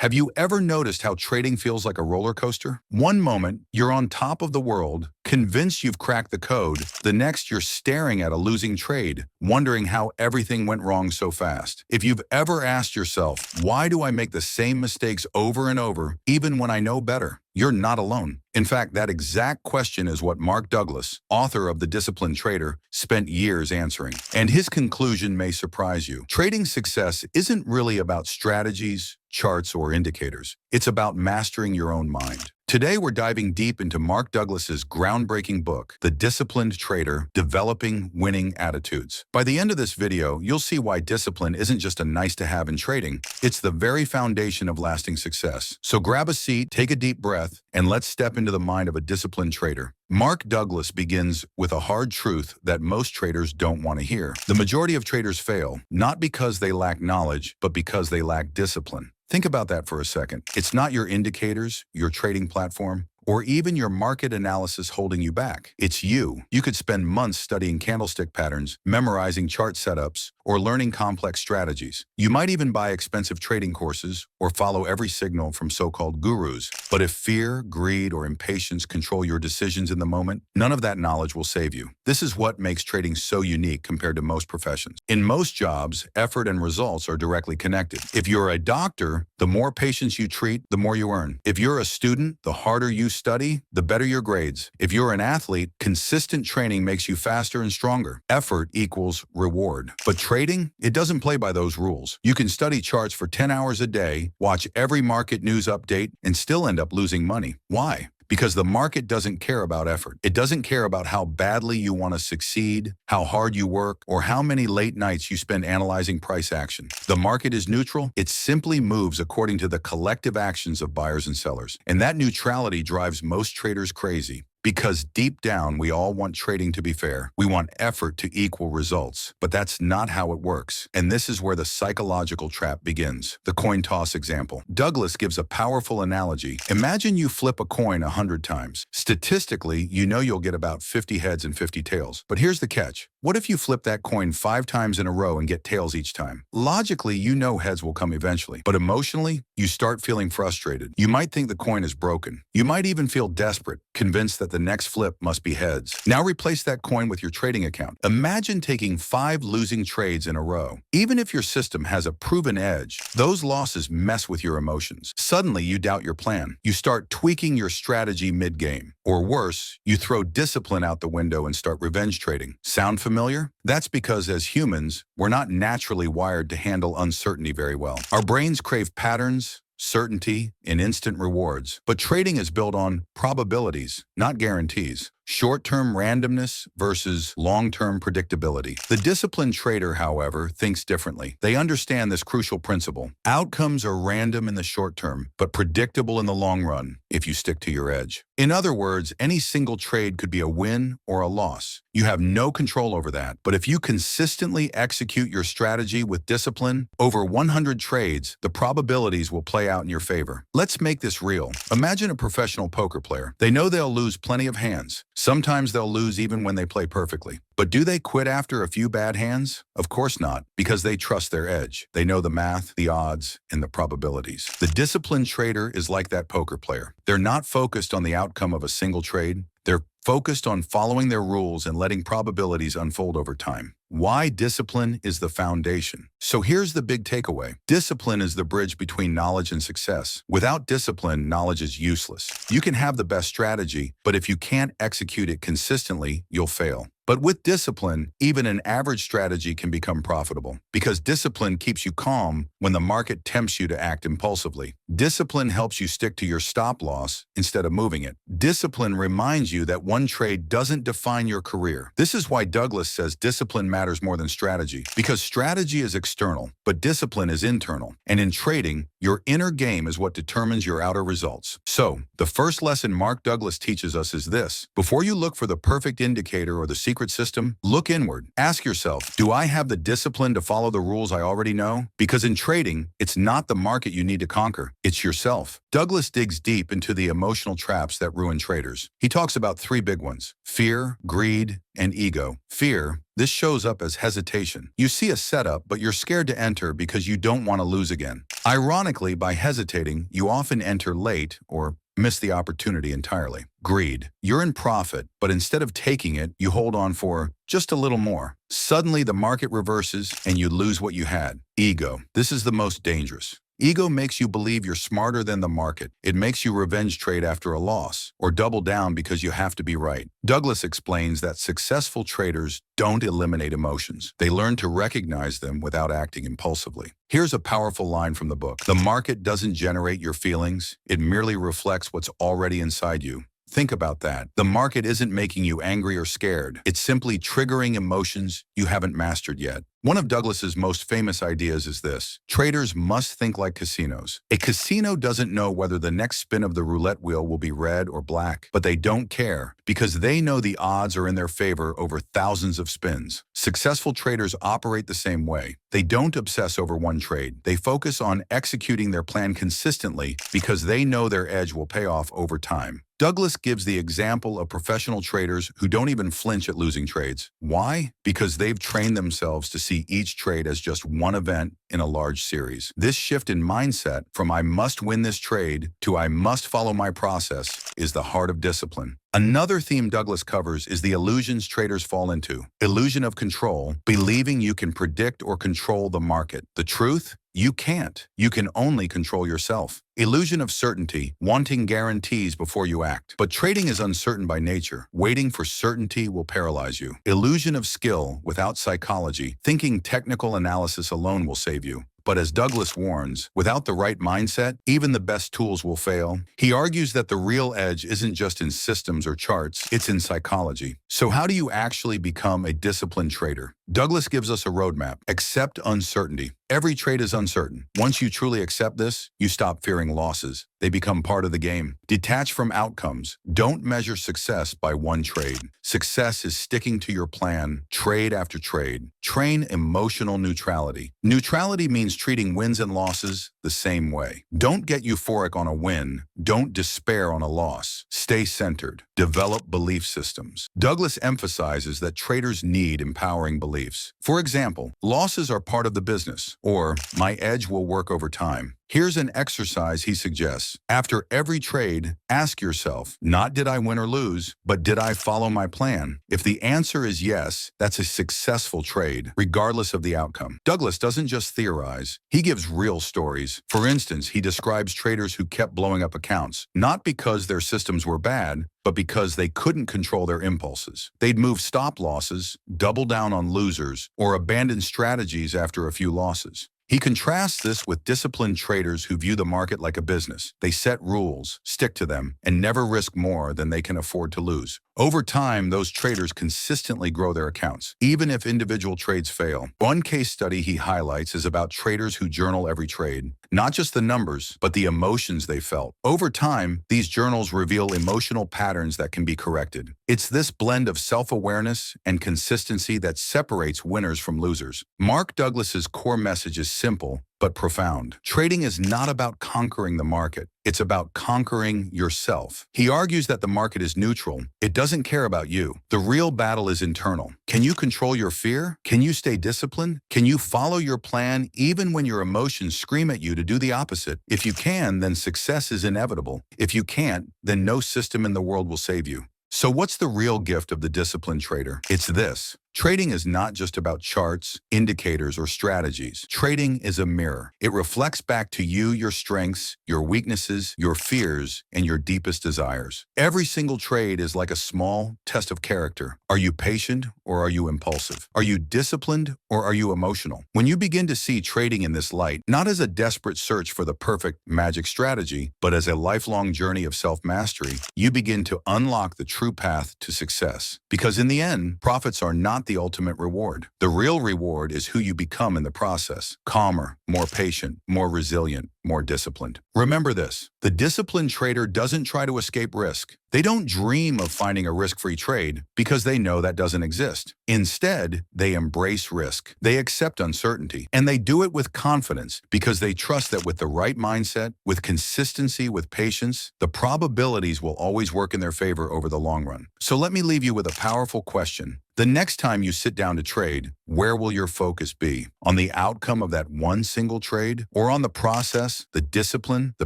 Have you ever noticed how trading feels like a roller coaster? One moment, you're on top of the world, convinced you've cracked the code. The next, you're staring at a losing trade, wondering how everything went wrong so fast. If you've ever asked yourself, why do I make the same mistakes over and over, even when I know better? You're not alone. In fact, that exact question is what Mark Douglas, author of The Disciplined Trader, spent years answering. And his conclusion may surprise you. Trading success isn't really about strategies, charts, or indicators. It's about mastering your own mind. Today, we're diving deep into Mark Douglas's groundbreaking book, The Disciplined Trader: Developing Winning Attitudes. By the end of this video, you'll see why discipline isn't just a nice-to-have in trading. It's the very foundation of lasting success. So grab a seat, take a deep breath, and let's step into the mind of a disciplined trader. Mark Douglas begins with a hard truth that most traders don't want to hear. The majority of traders fail, not because they lack knowledge, but because they lack discipline. Think about that for a second. It's not your indicators, your trading platform, or even your market analysis holding you back. It's you. You could spend months studying candlestick patterns, memorizing chart setups, or learning complex strategies. You might even buy expensive trading courses or follow every signal from so-called gurus. But if fear, greed, or impatience control your decisions in the moment, none of that knowledge will save you. This is what makes trading so unique compared to most professions. In most jobs, effort and results are directly connected. If you're a doctor, the more patients you treat, the more you earn. If you're a student, the harder you study, the better your grades. If you're an athlete, consistent training makes you faster and stronger. Effort equals reward. But trading, it doesn't play by those rules. You can study charts for 10 hours a day, watch every market news update, and still end up losing money. Why? Because the market doesn't care about effort. It doesn't care about how badly you want to succeed, how hard you work, or how many late nights you spend analyzing price action. The market is neutral. It simply moves according to the collective actions of buyers and sellers. And that neutrality drives most traders crazy. Because deep down, we all want trading to be fair. We want effort to equal results. But that's not how it works. And this is where the psychological trap begins. The coin toss example. Douglas gives a powerful analogy. Imagine you flip a coin 100 times. Statistically, you know you'll get about 50 heads and 50 tails. But here's the catch. What if you flip that coin 5 times in a row and get tails each time? Logically, you know heads will come eventually. But emotionally, you start feeling frustrated. You might think the coin is broken. You might even feel desperate, convinced that the next flip must be heads. Now replace that coin with your trading account. Imagine taking 5 losing trades in a row. Even if your system has a proven edge, those losses mess with your emotions. Suddenly, you doubt your plan. You start tweaking your strategy mid-game. Or worse, you throw discipline out the window and start revenge trading. Sound familiar? That's because as humans, we're not naturally wired to handle uncertainty very well. Our brains crave patterns, certainty, and instant rewards. But trading is built on probabilities, not guarantees. Short-term randomness versus long-term predictability. The disciplined trader, however, thinks differently. They understand this crucial principle. Outcomes are random in the short term, but predictable in the long run if you stick to your edge. In other words, any single trade could be a win or a loss. You have no control over that. But if you consistently execute your strategy with discipline, over 100 trades, the probabilities will play out in your favor. Let's make this real. Imagine a professional poker player. They know they'll lose plenty of hands. Sometimes they'll lose even when they play perfectly. But do they quit after a few bad hands? Of course not, because they trust their edge. They know the math, the odds, and the probabilities. The disciplined trader is like that poker player. They're not focused on the outcome of a single trade. They're focused on following their rules and letting probabilities unfold over time. Why discipline is the foundation. So here's the big takeaway. Discipline is the bridge between knowledge and success. Without discipline, knowledge is useless. You can have the best strategy, but if you can't execute it consistently, you'll fail. But with discipline, even an average strategy can become profitable because discipline keeps you calm when the market tempts you to act impulsively. Discipline helps you stick to your stop loss instead of moving it. Discipline reminds you that one trade doesn't define your career. This is why Douglas says discipline matters more than strategy, because strategy is external, but discipline is internal. And in trading, your inner game is what determines your outer results. So, the first lesson Mark Douglas teaches us is this. Before you look for the perfect indicator or the secret system, look inward. Ask yourself, do I have the discipline to follow the rules I already know? Because in trading, it's not the market you need to conquer, it's yourself. Douglas digs deep into the emotional traps that ruin traders. He talks about 3 big ones: fear, greed, and ego. Fear, This shows up as hesitation. You see a setup, but you're scared to enter because you don't want to lose again. Ironically, by hesitating, you often enter late or miss the opportunity entirely. Greed. You're in profit, but instead of taking it, you hold on for just a little more. Suddenly, the market reverses and you lose what you had. Ego. This is the most dangerous. Ego makes you believe you're smarter than the market. It makes you revenge trade after a loss, or double down because you have to be right. Douglas explains that successful traders don't eliminate emotions. They learn to recognize them without acting impulsively. Here's a powerful line from the book. The market doesn't generate your feelings. It merely reflects what's already inside you. Think about that. The market isn't making you angry or scared. It's simply triggering emotions you haven't mastered yet. One of Douglas's most famous ideas is this: traders must think like casinos. A casino doesn't know whether the next spin of the roulette wheel will be red or black, but they don't care because they know the odds are in their favor over thousands of spins. Successful traders operate the same way. They don't obsess over one trade. They focus on executing their plan consistently because they know their edge will pay off over time. Douglas gives the example of professional traders who don't even flinch at losing trades. Why? Because they've trained themselves to see each trade as just one event in a large series. This shift in mindset from "I must win this trade" to "I must follow my process" is the heart of discipline. Another theme Douglas covers is the illusions traders fall into. Illusion of control, believing you can predict or control the market. The truth? You can't. You can only control yourself. Illusion of certainty, wanting guarantees before you act. But trading is uncertain by nature. Waiting for certainty will paralyze you. Illusion of skill without psychology, thinking technical analysis alone will save you. But as Douglas warns, without the right mindset, even the best tools will fail. He argues that the real edge isn't just in systems or charts, it's in psychology. So how do you actually become a disciplined trader? Douglas gives us a roadmap. Accept uncertainty. Every trade is uncertain. Once you truly accept this, you stop fearing losses. They become part of the game. Detach from outcomes. Don't measure success by one trade. Success is sticking to your plan, trade after trade. Train emotional neutrality. Neutrality means treating wins and losses the same way. Don't get euphoric on a win. Don't despair on a loss. Stay centered. Develop belief systems. Douglas emphasizes that traders need empowering beliefs. For example, losses are part of the business, or my edge will work over time. Here's an exercise he suggests. After every trade, ask yourself, not did I win or lose, but did I follow my plan? If the answer is yes, that's a successful trade, regardless of the outcome. Douglas doesn't just theorize, he gives real stories. For instance, he describes traders who kept blowing up accounts, not because their systems were bad, but because they couldn't control their impulses. They'd move stop losses, double down on losers, or abandon strategies after a few losses. He contrasts this with disciplined traders who view the market like a business. They set rules, stick to them, and never risk more than they can afford to lose. Over time, those traders consistently grow their accounts, even if individual trades fail. One case study he highlights is about traders who journal every trade, not just the numbers, but the emotions they felt. Over time, these journals reveal emotional patterns that can be corrected. It's this blend of self-awareness and consistency that separates winners from losers. Mark Douglas's core message is simple but profound. Trading is not about conquering the market. It's about conquering yourself. He argues that the market is neutral. It doesn't care about you. The real battle is internal. Can you control your fear? Can you stay disciplined? Can you follow your plan even when your emotions scream at you to do the opposite? If you can, then success is inevitable. If you can't, then no system in the world will save you. So what's the real gift of the disciplined trader? It's this. Trading is not just about charts, indicators, or strategies. Trading is a mirror. It reflects back to you your strengths, your weaknesses, your fears, and your deepest desires. Every single trade is like a small test of character. Are you patient or are you impulsive? Are you disciplined or are you emotional? When you begin to see trading in this light, not as a desperate search for the perfect magic strategy, but as a lifelong journey of self-mastery, you begin to unlock the true path to success. Because in the end, profits are not the ultimate reward. The real reward is who you become in the process. Calmer, more patient, more resilient, more disciplined. Remember this, the disciplined trader doesn't try to escape risk. They don't dream of finding a risk-free trade because they know that doesn't exist. Instead, they embrace risk. They accept uncertainty, and they do it with confidence because they trust that with the right mindset, with consistency, with patience, the probabilities will always work in their favor over the long run. So let me leave you with a powerful question. The next time you sit down to trade, where will your focus be? On the outcome of that one single trade? Or on the process, the discipline, the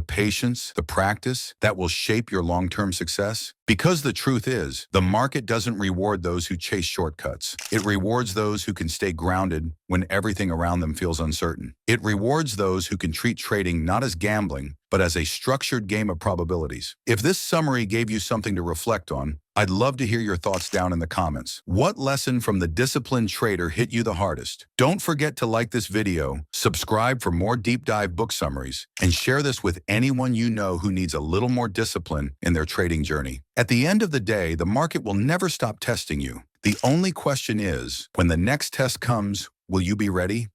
patience, the practice that will shape your long-term success? Because the truth is, the market doesn't reward those who chase shortcuts. It rewards those who can stay grounded when everything around them feels uncertain. It rewards those who can treat trading not as gambling, but as a structured game of probabilities. If this summary gave you something to reflect on, I'd love to hear your thoughts down in the comments. What lesson from the disciplined trader hit you the hardest? Don't forget to like this video, subscribe for more deep dive book summaries, and share this with anyone you know who needs a little more discipline in their trading journey. At the end of the day, the market will never stop testing you. The only question is, when the next test comes, will you be ready?